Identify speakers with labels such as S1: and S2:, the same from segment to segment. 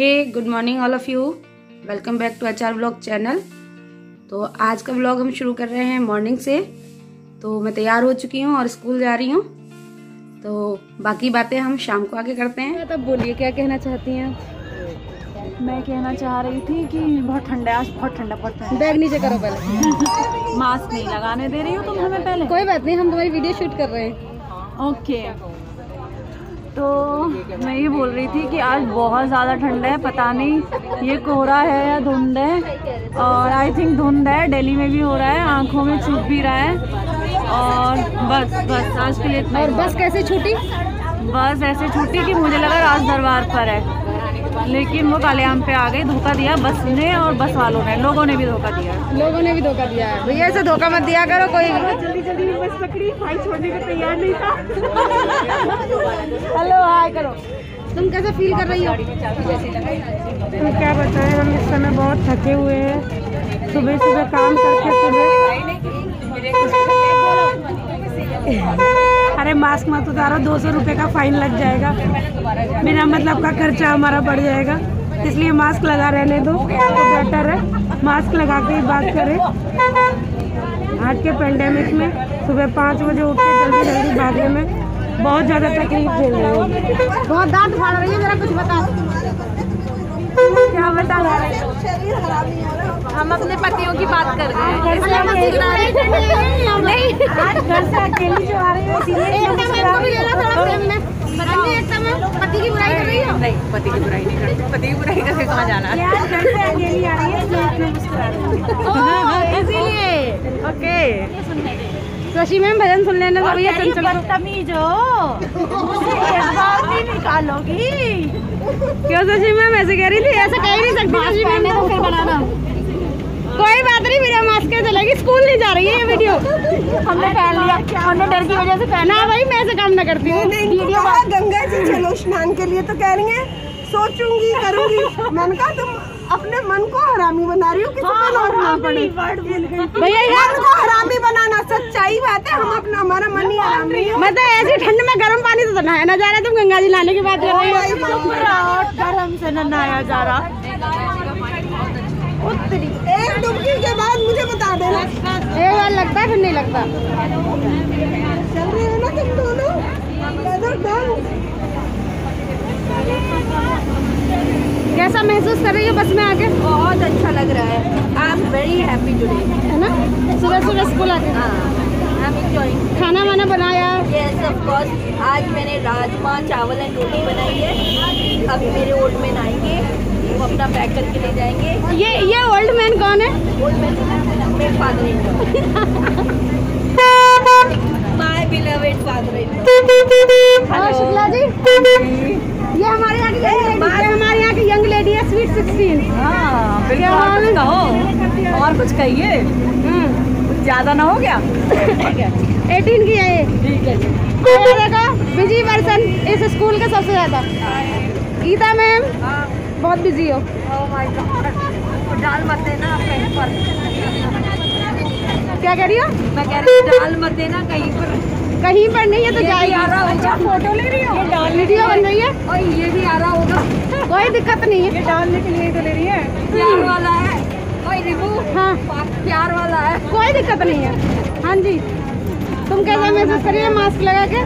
S1: Hey good morning all of you, welcome back to HR vlog channel. तो आज का vlog हम शुरू कर रहे हैं मॉर्निंग से। तो मैं तैयार हो चुकी हूँ और स्कूल जा रही हूँ। तो बाकी बातें हम शाम को आके करते हैं। तब बोलिए क्या कहना चाहती हैं?
S2: मैं कहना चाह रही थी कि बहुत ठंडा है आज, बहुत ठंडा पड़ता है।
S1: बैग नीचे करो पहले।
S2: मास्क नहीं लगाने दे रही हो तुम हमें पहले।
S1: कोई बात नहीं, हम तुम्हारी वीडियो शूट कर रहे हैं।
S2: ओके। तो मैं ये बोल रही थी कि आज बहुत ज़्यादा ठंडा है, पता नहीं ये कोहरा है या धुंध है, और आई थिंक धुंध है। दिल्ली में भी हो रहा है, आंखों में चुभ भी रहा है। और बस आज के लिए।
S1: और बस कैसे छूटी?
S2: बस ऐसे छूटी कि मुझे लगा राज दरबार पर है, लेकिन वो कालेआम पे आ गई। धोखा दिया बस ने और बस वालों ने, लोगों ने भी धोखा दिया।
S1: लोगों ने भी धोखा दिया है भैया, ऐसे धोखा मत दिया करो कोई भी।
S2: जल्दी बस पकड़ी, भाई छोड़ने को तैयार नहीं था।
S1: हेलो हाय करो। तुम कैसे फील कर रही हो?
S2: तो क्या बताएं, हम इस समय बहुत थके हुए हैं। सुबह सुबह काम करके अरे मास्क मत उतारो, 200 रुपये का फाइन लग जाएगा। बिना मतलब का खर्चा हमारा बढ़ जाएगा, इसलिए मास्क लगा रहने दो तो बेटर है। मास्क लगा के ही बात करें। आज के पेंडेमिक में सुबह 5 बजे उठ के जल्दी जल्दी भागने में बहुत ज़्यादा तकलीफ झेल रही हूँ।
S1: बहुत दांत फाड़ रही है, जरा कुछ बता।
S2: क्या बता रहे?
S1: हम अपने पतियों की बात कर रहे हैं।
S2: आज घर से अकेली जो आ रही है,
S1: पति की बुराई कर रही हो?
S2: नहीं, पति की बुराई नहीं करती। पति की बुराई करके कहाँ जाना है? यार घर से अकेली आ रही है,
S1: इसीलिए।
S2: ओके।
S1: शशि मैम भजन सुन लेने तो भैया चंचल
S2: बदतमीज हो, मुझसे निकालोगी
S1: क्यों? शशि मैम ऐसे कह रही थी, ऐसा कह नहीं सकती शशि मैम।
S2: तो फिर बनाना।
S1: कोई बात नहीं, बिना मास्क के चलेगी। स्कूल नहीं जा रही है ये वीडियो।
S2: हमने पहन लिया, हमने डर की वजह से पहना।
S1: ना भाई, मैं ऐसे काम ना करती हूँ।
S3: वीडियो गंगा जी चलो स्नान के लिए, तो कह रही है सोचूंगी करूंगी। मैंने कहा तुम अपने मन को हरामी बना रही हो, किसी को लौटना पड़े।
S1: भैया
S3: मन को हरामी बनाना सच्चाई बात है। हम अपना हमारा मन ही हरामी है।
S1: मतलब ऐसी ठंड में गर्म पानी से नहाया ना जा रहा, तुम गंगा जी नहाने की बात कर रही हो।
S2: गरम से नहाया जा रहा।
S3: एक डुबकी के बाद मुझे बता देना।
S1: एक बार लगता है, फिर नहीं लगता।
S3: चल रही हो ना तुम दोनों?
S1: कैसा महसूस कर रही हो बस में आके?
S3: बहुत अच्छा लग रहा है। I am very happy today,
S1: है ना? सुबह सुबह स्कूल आके
S3: आई एम एंजॉयिंग।
S1: खाना वाना बनाया?
S3: Yes of course. आज मैंने राजमा चावल एंड रोटी बनाई है। अभी मेरे ओल्ड मैन आएंगे, वो अपना पैक करके ले जाएंगे।
S1: ये ओल्ड मैन कौन है?
S3: ओल्ड मैन मेरे father in law, my beloved father in law.
S1: और शुक्ला जी, ये हमारे यहाँ की यंग लेडी है, स्वीट 16।
S2: हाँ बिल्कुल, कहो और कुछ कहिए, ज्यादा ना हो गया?
S1: 18 की है ये।
S2: ठीक है।
S1: देखो बिजी पर्सन इस स्कूल का सबसे ज्यादा। गीता मैम बहुत बिजी हो।
S3: डाल मत देना कहीं पर।
S1: क्या कह रही हो?
S3: मैं कह रही हूँ डाल मत देना कहीं पर।
S1: कहीं पर नहीं है तो जाएगी।
S3: अच्छा फोटो ले रही हो?
S1: वीडियो बन रही है
S3: और ये भी आ रहा होगा।
S1: कोई दिक्कत नहीं है।
S2: ये डालने के लिए तो ले रही है।
S3: प्यार वाला है कोई रिव्यू?
S1: हाँ
S3: प्यार वाला है,
S1: कोई दिक्कत नहीं है। हाँ जी, तुम कैसा महसूस कर रही हो मास्क लगा के?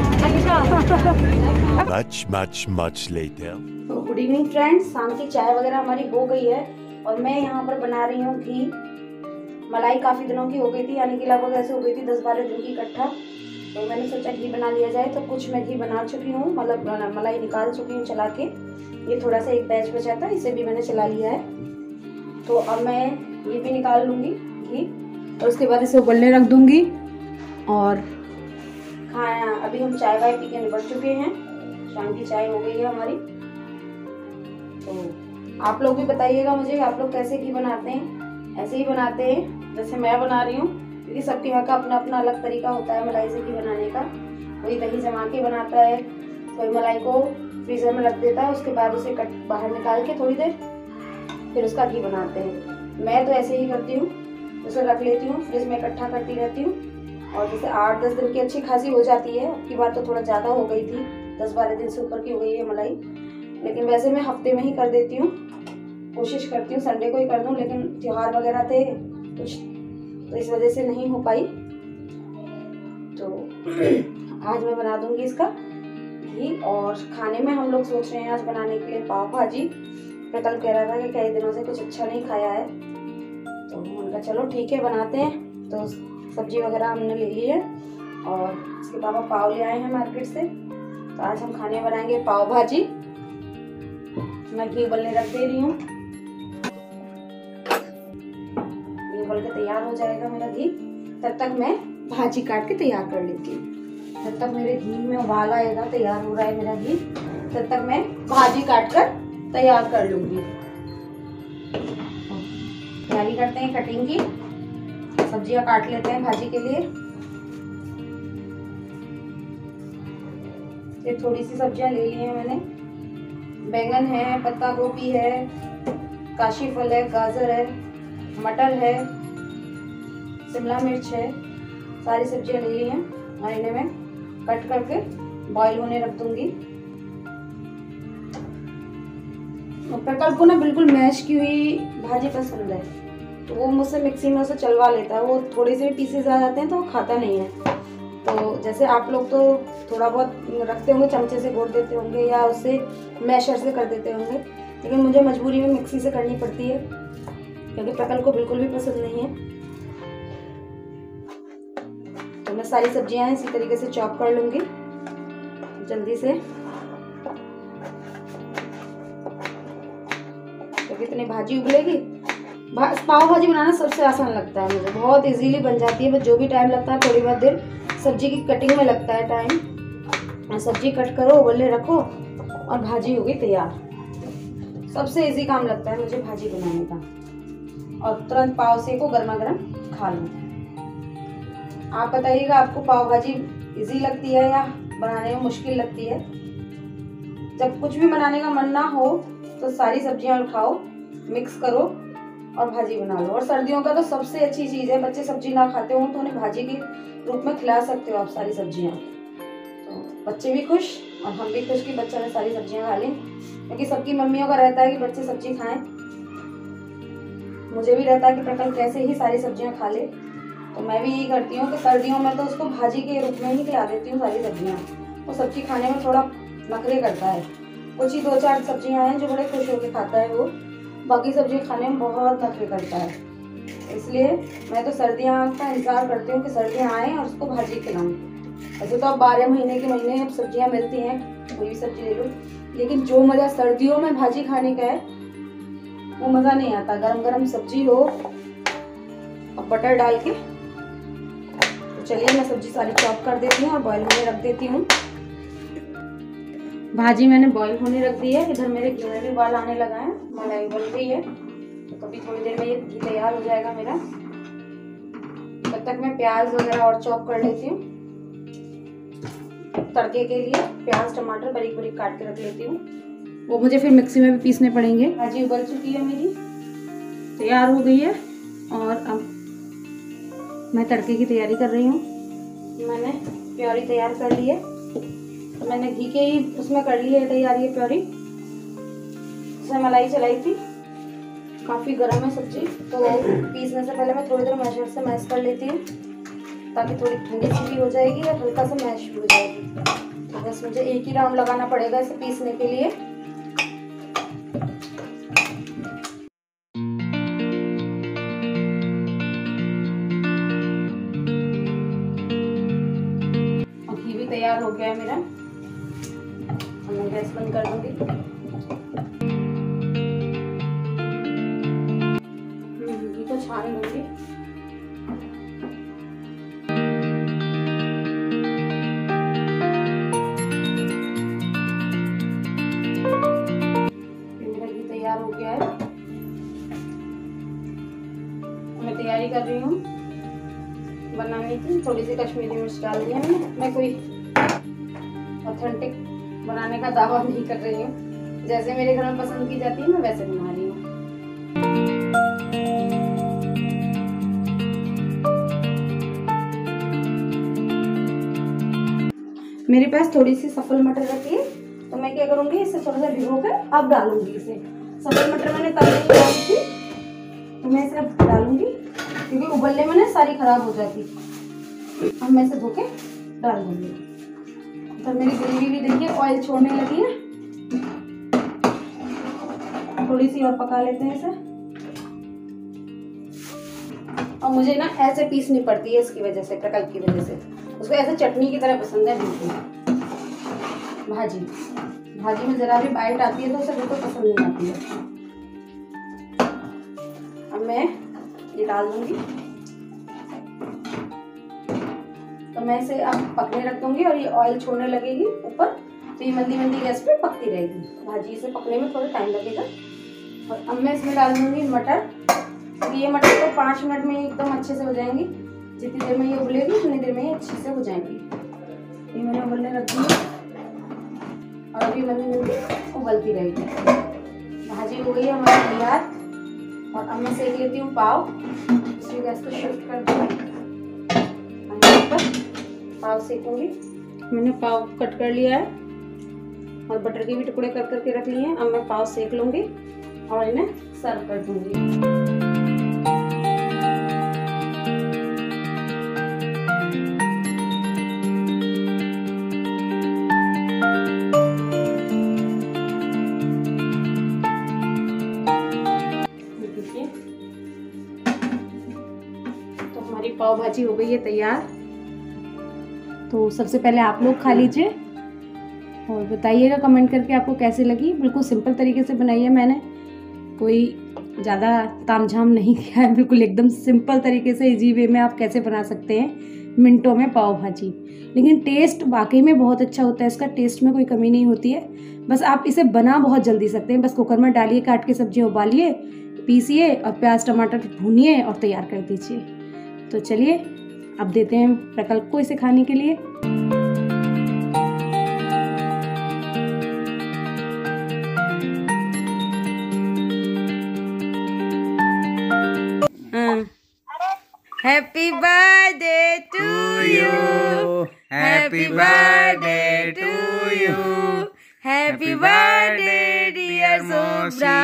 S4: Much later.
S1: तो गुड इवनिंग फ्रेंड्स, शाम की चाय वगैरह हमारी हो गई है और मैं यहाँ पर बना रही हूँ घी मलाई। काफ़ी दिनों की हो गई थी, यानी कि लगभग ऐसे हो गई थी 10-12 दिन की इकट्ठा। तो मैंने सोचा घी बना लिया जाए। तो कुछ मैं घी बना चुकी हूँ, मतलब मलाई निकाल चुकी हूँ चला के। ये थोड़ा सा एक बैच बचा था, इसे भी मैंने चला लिया है। तो अब मैं ये भी निकाल लूँगी घी और उसके बाद इसे उबलने रख दूँगी। और खाना अभी हम चाय वाय पी के निपट चुके हैं, शाम की चाय हो गई है हमारी। तो आप लोग भी बताइएगा मुझे, आप लोग कैसे घी बनाते हैं? ऐसे ही बनाते हैं जैसे मैं बना रही हूँ, क्योंकि सबके यहाँ का अपना अपना अलग तरीका होता है मलाई से घी बनाने का। कोई दही जमा के बनाता है, कोई मलाई को फ्रीजर में रख देता है, उसके बाद उसे बाहर निकाल के थोड़ी देर फिर उसका घी बनाते हैं। मैं तो ऐसे ही करती हूँ, उसे रख लेती हूँ, फ्रिज में इकट्ठा करती रहती हूँ। और जैसे 8-10 दिन की अच्छी खासी हो जाती है। अब की बार तो थोड़ा ज़्यादा हो गई थी, 10-12 दिन से ऊपर की हो गई है मलाई, लेकिन वैसे मैं हफ्ते में ही कर देती हूँ। कोशिश करती हूँ संडे को ही कर दूँ, लेकिन त्योहार वगैरह थे कुछ, तो इस वजह से नहीं हो पाई। तो आज मैं बना दूंगी इसका घी। और खाने में हम लोग सोच रहे हैं आज बनाने के लिए पाव भाजी। प्रकल्प कह रहा था कि कई दिनों से कुछ अच्छा नहीं खाया है, तो उनका चलो ठीक है बनाते हैं। तो सब्जी वगैरह हमने ले ली है और इसके पापा पाव ले आए हैं मार्केट से, तो आज हम खाने बनाएंगे पाव भाजी। मैं घी उबलने रख दे रही हूँ, घी उबल के तैयार हो जाएगा मेरा घी। तब तक मैं भाजी काट के तैयार कर लेती हूँ। जब तक मेरे घी में उबाल आएगा, तैयार हो रहा है मेरा घी, तब तक मैं भाजी काट कर तैयार कर लूंगी। तैयारी करते हैं कटिंग की, सब्जियां काट लेते हैं भाजी के लिए। ये थोड़ी सी सब्जियां ले ली हैं मैंने, बैंगन है, पत्ता गोभी है, काशी फल है, गाजर है, मटर है, शिमला मिर्च है, सारी सब्जियां ले ली हैं और इन्हें मैं कट करके बॉईल होने रख दूंगी। प्रकल्प को ना बिल्कुल मैश की हुई भाजी पसंद है, तो वो मुझसे मिक्सी में उसे चलवा लेता है। वो थोड़े से पीसेस आ जाते हैं तो वो खाता नहीं है। तो जैसे आप लोग तो थोड़ा बहुत रखते होंगे, चमचे से घोट देते होंगे या उससे मैशर से कर देते होंगे, लेकिन मुझे मजबूरी में मिक्सी से करनी पड़ती है क्योंकि प्रकल्प को बिल्कुल भी पसंद नहीं है। तो मैं सारी सब्जियां इसी तरीके से चॉप कर लूंगी जल्दी से, क्योंकि इतनी भाजी उबलेगी। पाव भाजी बनाना सबसे आसान लगता है मुझे, बहुत इजीली बन जाती है। बस जो भी टाइम लगता है थोड़ी बहुत देर सब्जी की कटिंग में लगता है टाइम। सब्जी कट करो, उबलने रखो और भाजी हो गई तैयार। सबसे इजी काम लगता है मुझे भाजी बनाने का, और तुरंत पाव सेको, गर्मा गर्म खा लो। आप बताइएगा आपको पाव भाजी इजी लगती है या बनाने में मुश्किल लगती है। जब कुछ भी बनाने का मन ना हो तो सारी सब्जियां उठाओ, मिक्स करो और भाजी बना लो। और सर्दियों का तो सबसे अच्छी चीज़ है, बच्चे सब्जी ना खाते हो तो उन्हें भाजी के रूप में खिला सकते हो आप सारी सब्जियां। तो बच्चे भी खुश और हम भी खुश कि बच्चों ने सारी सब्जियां खा ली, क्योंकि सबकी मम्मियों का रहता है कि बच्चे सब्जी खाएं। मुझे भी रहता है कि प्रकल्प कैसे ही सारी सब्जियां खा ले, तो मैं भी यही करती हूँ कि सर्दियों में तो उसको भाजी के रूप में ही खिला देती हूँ सारी सब्जियाँ। वो सब्जी खाने में थोड़ा नखरे करता है, कुछ ही 2-4 सब्जियाँ हैं जो बड़े खुश होकर खाता है, वो बाकी सब्जी खाने में बहुत नखरे करता है। इसलिए मैं तो सर्दियाँ का इंतजार करती हूँ कि सर्दियाँ आएँ और उसको भाजी खिलाऊँ। ऐसे तो अब 12 महीने के महीने अब सब्जियाँ मिलती हैं, कोई भी सब्जी ले लो, लेकिन जो मज़ा सर्दियों में भाजी खाने का है वो मज़ा नहीं आता। गरम गरम सब्जी हो और बटर डाल के। तो चलिए मैं सब्जी सारी चॉप कर देती हूँ और बॉईल होने रख देती हूँ। भाजी मैंने बॉईल होने रख दी है। इधर मेरे घी में भी उबाल आने लगा है, मलाई उबल रही है, तो कभी थोड़ी देर में ये घी तैयार हो जाएगा मेरा। तब तक मैं प्याज वगैरह और चॉप कर लेती हूँ। तड़के के लिए प्याज टमाटर बारीक बारीक काट के रख लेती हूँ, वो मुझे फिर मिक्सी में भी पीसने पड़ेंगे। भाजी उबल चुकी है मेरी, तैयार हो गई है और अब मैं तड़के की तैयारी कर रही हूँ। मैंने प्योरी तैयार कर ली है, तो मैंने घी के ही उसमें कर ली है तैयार ये प्योरी। उसमें मलाई चलाई थी, काफ़ी गर्म है सब्जी, तो पीसने से पहले मैं थोड़ी देर मैशर से मैश कर लेती हूँ ताकि थोड़ी ठंडी सी भी हो जाएगी और हल्का सा मैश भी हो जाएगी। तो बस मुझे एक ही राउंड लगाना पड़ेगा इसे पीसने के लिए। घी भी तैयार हो गया है मेरा, मैं गैस बंद कर दूंगी। घी को छान लूंगी। मेरा घी तैयार हो गया है, मैं तैयारी कर रही हूँ बनाने की। थोड़ी सी कश्मीरी मिर्च डाल दी है मैं कोई ऑथेंटिक बनाने का दावा नहीं कर रही हूँ, जैसे मेरे घर में पसंद की जाती है मैं वैसे बना रही हूँ। मेरे पास थोड़ी सी सफल मटर रखी है, तो मैं क्या करूँगी, इसे थोड़ा सा भिगो कर अब डालूंगी इसे। सफेद मटर मैंने तवे पे डाली थी, तो मैं इसे अब डालूंगी क्योंकि उबलने में ना सारी खराब हो जाती। अब मैं इसे धो के डाल दूंगी। तो मेरी ग्रेवी भी देखिए ऑयल छोड़ने लगी है। थोड़ी सी और पका लेते हैं इसे। और मुझे ना ऐसे पीसनी पड़ती है इसकी वजह से, प्रकल्प की वजह से। उसको ऐसे चटनी की तरह पसंद है बिल्कुल। भाजी भाजी में जरा भी बाइट आती है तो उसे बिल्कुल पसंद नहीं आती है। अब मैं ये डाल दूंगी, तो मैं इसे अब पकने रख दूंगी और ये ऑयल छोड़ने लगेगी ऊपर, तो ये मंदी मंदी गैस पे पकती रहेगी। भाजी इसे पकने में थोड़ा टाइम लगेगा। और अब मैं इसमें डाल दूंगी मटर, क्योंकि ये मटर तो 5 मिनट में एकदम अच्छे से हो जाएंगी। जितनी देर में ये उबलेगी उतनी देर में ये अच्छे से हो जाएंगी। ये मैंने उबलने रख दी और अभी मंदी मंदी उबलती रहेगी। भाजी हो गई है हमारी तैयार। और अब मैं सेक लेती हूँ पाव। इसलिए गैस को शिफ्ट कर दूँगी, पाव सेकूंगी। मैंने पाव कट कर लिया है और बटर के भी टुकड़े कर करके रख लिए हैं। अब मैं पाव सेक लूंगी और इन्हें सर्व कर दूंगी। तो हमारी पाव भाजी हो गई है तैयार। तो सबसे पहले आप लोग खा लीजिए और बताइएगा कमेंट करके आपको कैसी लगी। बिल्कुल सिंपल तरीके से बनाई है मैंने, कोई ज़्यादा तामझाम नहीं किया है। बिल्कुल एकदम सिंपल तरीके से इजी वे में आप कैसे बना सकते हैं मिनटों में पाव भाजी। लेकिन टेस्ट वाकई में बहुत अच्छा होता है इसका, टेस्ट में कोई कमी नहीं होती है। बस आप इसे बना बहुत जल्दी सकते हैं। बस कुकर में डालिए, काट के सब्जियाँ उबालिए, पीसिए और प्याज टमाटर भूनिए और तैयार कर दीजिए। तो चलिए अब देते हैं प्रकल्प को इसे खाने के लिए। Happy birthday to you, happy birthday to you, happy birthday dear Shubhra,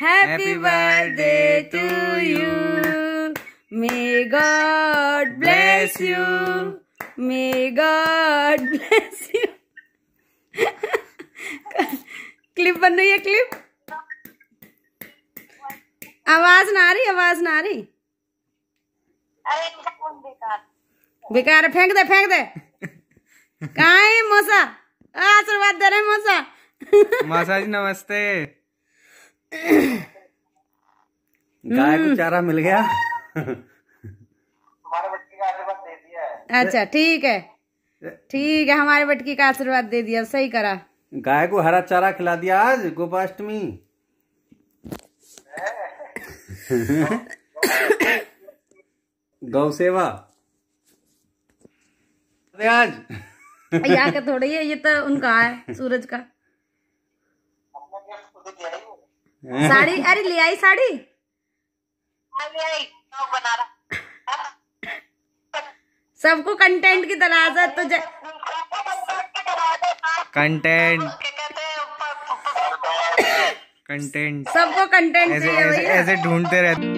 S1: happy birthday to you. May God bless you. May God bless you. Clip बन रही है, क्लिप। आवाज ना आ रही, आवाज ना आ रही। अरे इनका फोन बेकार बेकार है, फेंक दे फेंक दे। कहाँ है मौसा? आशीर्वाद दे रहे मौसा।
S5: मौसा जी नमस्ते। गाय को चारा मिल गया। हमारे बटकी का आशीर्वाद दे दिया है।
S1: अच्छा ठीक है, ठीक है, हमारे बटकी का आशीर्वाद दे दिया, सही करा।
S5: गाय को हरा चारा खिला दिया आज गोपाष्टमी। गौ सेवा आज
S1: यहाँ का थोड़ी है, ये तो उनका है सूरज का। साड़ी, अरे ले आई साड़ी। सबको कंटेंट की तलाश है तो
S5: कंटेंट
S1: सबको कंटेंट
S5: ऐसे ढूंढते रहते।